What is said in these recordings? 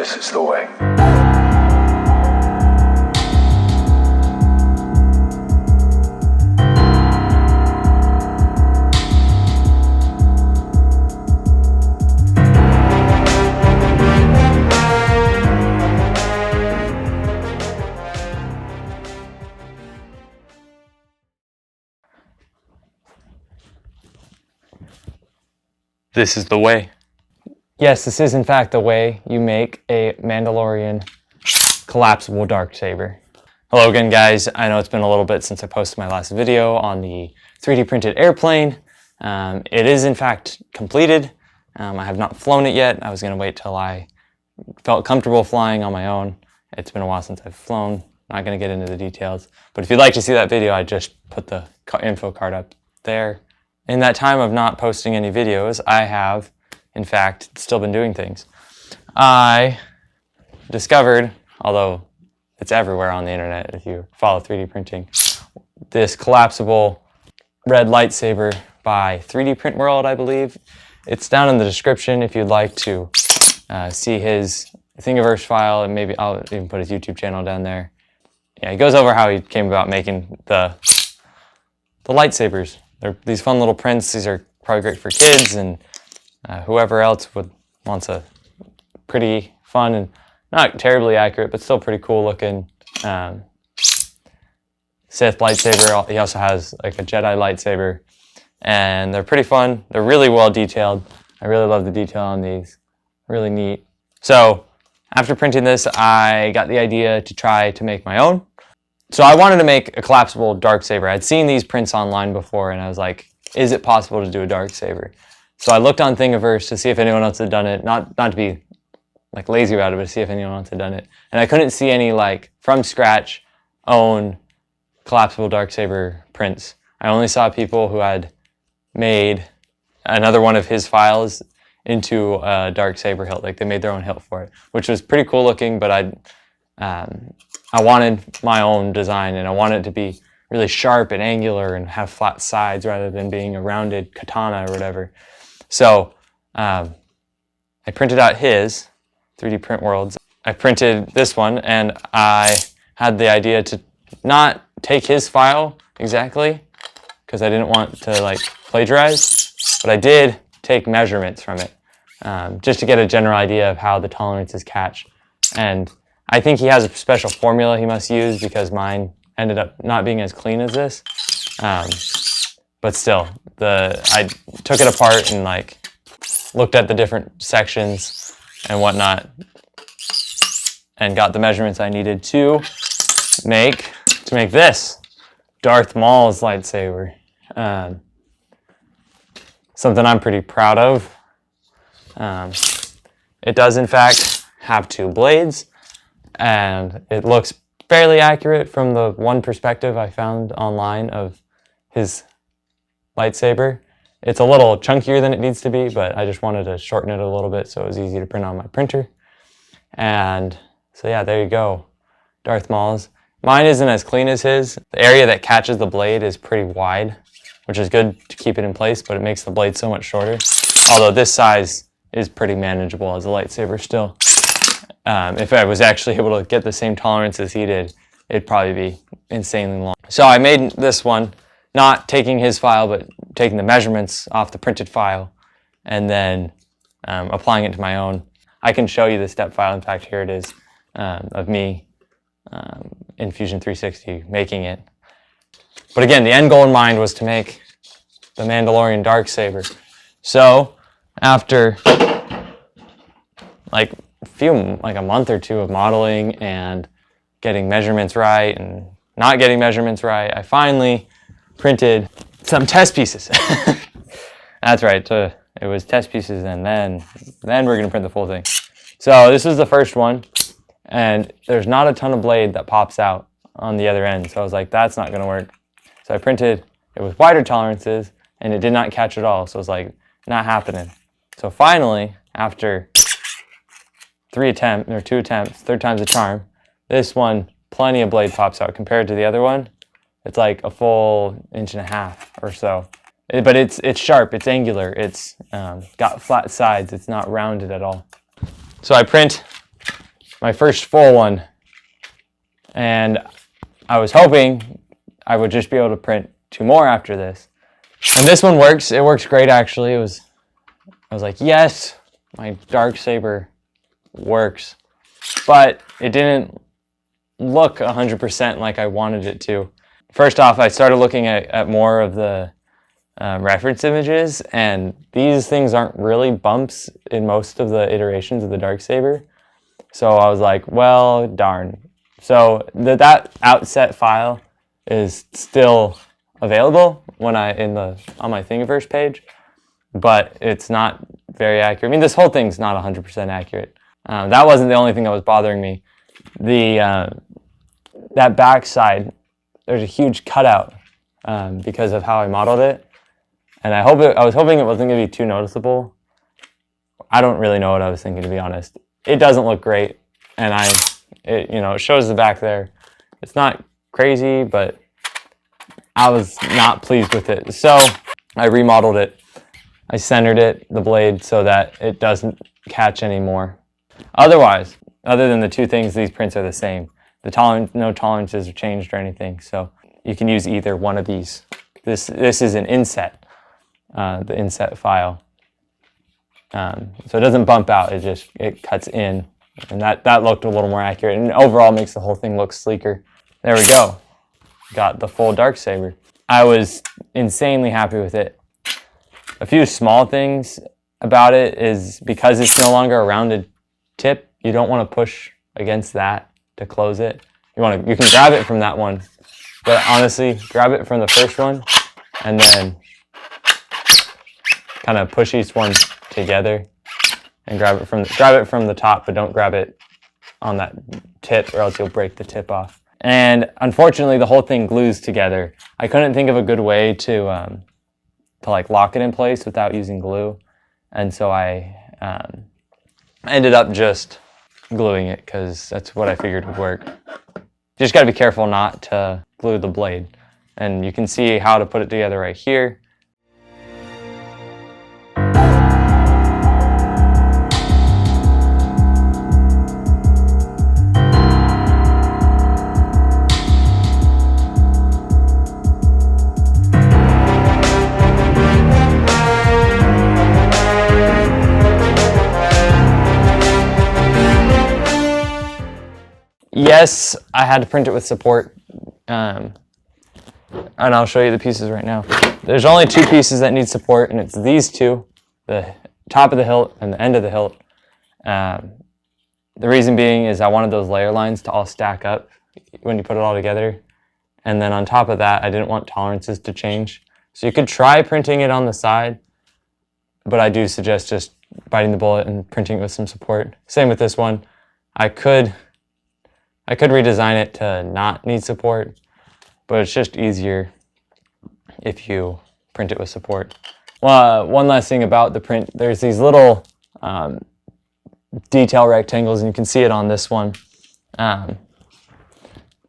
This is the way. This is the way. Yes, this is in fact the way you make a Mandalorian collapsible Darksaber. Hello again, guys. I know it's been a little bit since I posted my last video on the 3D printed airplane. It is in fact completed. I have not flown it yet. I was going to wait till I felt comfortable flying on my own. It's been a while since I've flown. Not going to get into the details. But if you'd like to see that video, I just put the info card up there. In that time of not posting any videos, I have, in fact, still been doing things. I discovered, although it's everywhere on the internet if you follow 3D printing, this collapsible red lightsaber by 3D Print World, I believe. It's down in the description if you'd like to see his Thingiverse file, and maybe I'll even put his YouTube channel down there. Yeah, he goes over how he came about making the lightsabers. They're these fun little prints. These are probably great for kids and whoever else wants a pretty fun and not terribly accurate, but still pretty cool looking Sith lightsaber. He also has like a Jedi lightsaber, and they're pretty fun. They're really well detailed. I really love the detail on these. Really neat. So after printing this, I got the idea to try to make my own. So I wanted to make a collapsible Darksaber. I'd seen these prints online before, and I was like, is it possible to do a Darksaber? So I looked on Thingiverse to see if anyone else had done it, not to be like lazy about it, but to see if anyone else had done it. And I couldn't see any like from scratch own collapsible Darksaber prints. I only saw people who had made another one of his files into a Darksaber hilt. Like they made their own hilt for it, which was pretty cool looking, but I wanted my own design, and I wanted it to be really sharp and angular and have flat sides rather than being a rounded katana or whatever. So I printed out his 3D Print Worlds. I printed this one, and I had the idea to not take his file exactly because I didn't want to like plagiarize, but I did take measurements from it just to get a general idea of how the tolerances catch. And I think he has a special formula he must use because mine ended up not being as clean as this. But still, I took it apart and like looked at the different sections and whatnot and got the measurements I needed to make this Darth Maul's lightsaber. Something I'm pretty proud of. It does in fact have two blades, and it looks fairly accurate from the one perspective I found online of his lightsaber. It's a little chunkier than it needs to be, but I just wanted to shorten it a little bit so it was easy to print on my printer. And so yeah, there you go, Darth Maul's. Mine isn't as clean as his. The area that catches the blade is pretty wide, which is good to keep it in place, but it makes the blade so much shorter. Although this size is pretty manageable as a lightsaber still. If I was actually able to get the same tolerance as he did, it'd probably be insanely long. So I made this one, not taking his file, but taking the measurements off the printed file and then applying it to my own. I can show you the step file. In fact, here it is of me in Fusion 360 making it. But again, the end goal in mind was to make the Mandalorian Darksaber. So after like a month or two of modeling and getting measurements right and not getting measurements right, I finally printed some test pieces. That's right, it was test pieces, and then we're gonna print the full thing. So this is the first one, and there's not a ton of blade that pops out on the other end. So I was like, that's not gonna work. So I printed it with wider tolerances, and it did not catch at all. So it was like, not happening. So finally, after 2 attempts, third time's a charm, this one, plenty of blade pops out compared to the other one. It's like a full 1.5 inches or so. But it's sharp, it's angular, it's got flat sides, it's not rounded at all. So I print my first full one. And I was hoping I would just be able to print 2 more after this. And this one works. It works great, actually. I was like, yes, my Darksaber works. But it didn't look 100% like I wanted it to. First off, I started looking at more of the reference images, and these things aren't really bumps in most of the iterations of the Darksaber. So I was like, well, darn. So that outset file is still available when on my Thingiverse page, but it's not very accurate. I mean, this whole thing's not 100% accurate. That wasn't the only thing that was bothering me. That back side, there's a huge cutout because of how I modeled it, and I was hoping it wasn't going to be too noticeable. I don't really know what I was thinking, to be honest. It doesn't look great, and it shows the back there. It's not crazy, but I was not pleased with it. So I remodeled it. I centered the blade, so that it doesn't catch anymore. Otherwise, other than the 2 things, these prints are the same. No tolerances are changed or anything, so you can use either one of these. This is an inset, the inset file. So it doesn't bump out, it cuts in. And that looked a little more accurate, and overall makes the whole thing look sleeker. There we go. Got the full Darksaber. I was insanely happy with it. A few small things about it is because it's no longer a rounded tip, you don't want to push against that to close it. You can grab it from that one, but honestly, grab it from the first one and then kind of push each one together and grab it from the top, but don't grab it on that tip or else you'll break the tip off. And unfortunately, the whole thing glues together. I couldn't think of a good way to like lock it in place without using glue, and so I ended up just gluing it because that's what I figured would work. You just got to be careful not to glue the blade, and you can see how to put it together right here. Yes, I had to print it with support, and I'll show you the pieces right now. There's only 2 pieces that need support, and it's these 2, the top of the hilt and the end of the hilt. The reason being is I wanted those layer lines to all stack up when you put it all together, and then on top of that, I didn't want tolerances to change. So you could try printing it on the side, but I do suggest just biting the bullet and printing it with some support. Same with this one. I could redesign it to not need support, but it's just easier if you print it with support. Well, one last thing about the print, there's these little detail rectangles, and you can see it on this one,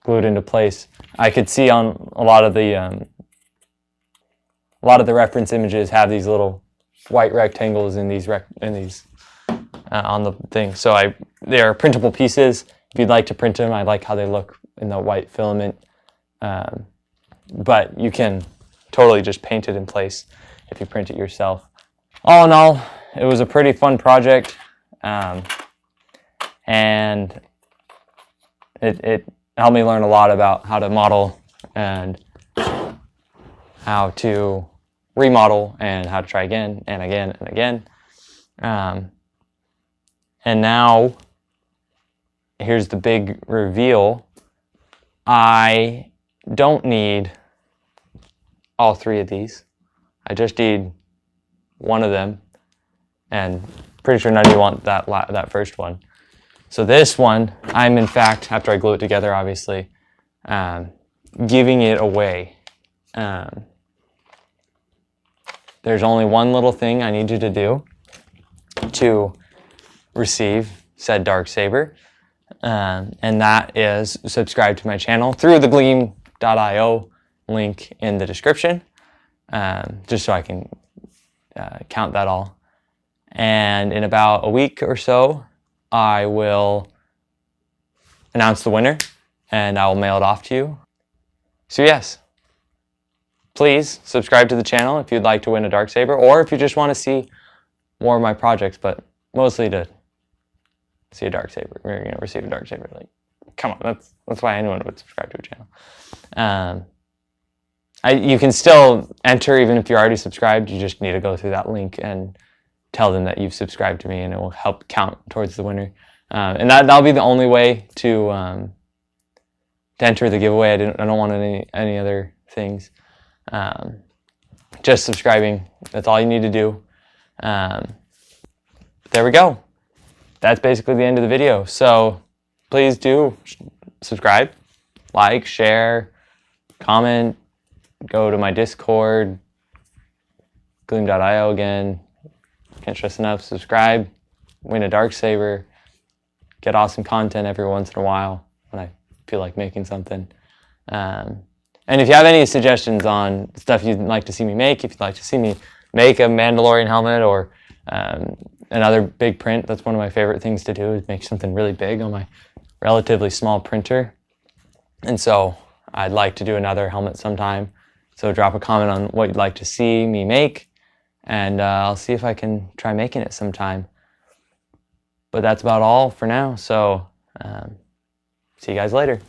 glued into place. I could see on a lot of the reference images have these little white rectangles in these on the thing. So they are printable pieces. If you'd like to print them, I like how they look in the white filament. But you can totally just paint it in place if you print it yourself. All in all, it was a pretty fun project. And it helped me learn a lot about how to model and how to remodel and how to try again and again and again. And now, here's the big reveal. I don't need all 3 of these. I just need one of them, and pretty sure none of you want that first one. So this one, I'm in fact, after I glue it together, obviously, giving it away. There's only one little thing I need you to do to receive said Darksaber. And that is subscribe to my channel through the gleam.io link in the description, just so I can count that all. And in about a week or so, I will announce the winner, and I will mail it off to you. So yes, please subscribe to the channel if you'd like to win a Darksaber, or if you just want to see more of my projects, but mostly to see a Darksaber, or receive a Darksaber. Like, come on, that's why anyone would subscribe to a channel. You can still enter even if you're already subscribed. You just need to go through that link and tell them that you've subscribed to me, and it will help count towards the winner. And that'll be the only way to enter the giveaway. I don't want any other things. Just subscribing. That's all you need to do. There we go. That's basically the end of the video. So please do subscribe, like, share, comment, go to my Discord, gleam.io again. Can't stress enough. Subscribe, win a Darksaber, get awesome content every once in a while when I feel like making something. And if you have any suggestions on stuff you'd like to see me make, if you'd like to see me make a Mandalorian helmet or another big print, that's one of my favorite things to do, is make something really big on my relatively small printer. And so I'd like to do another helmet sometime. So drop a comment on what you'd like to see me make, and I'll see if I can try making it sometime. But that's about all for now, so see you guys later.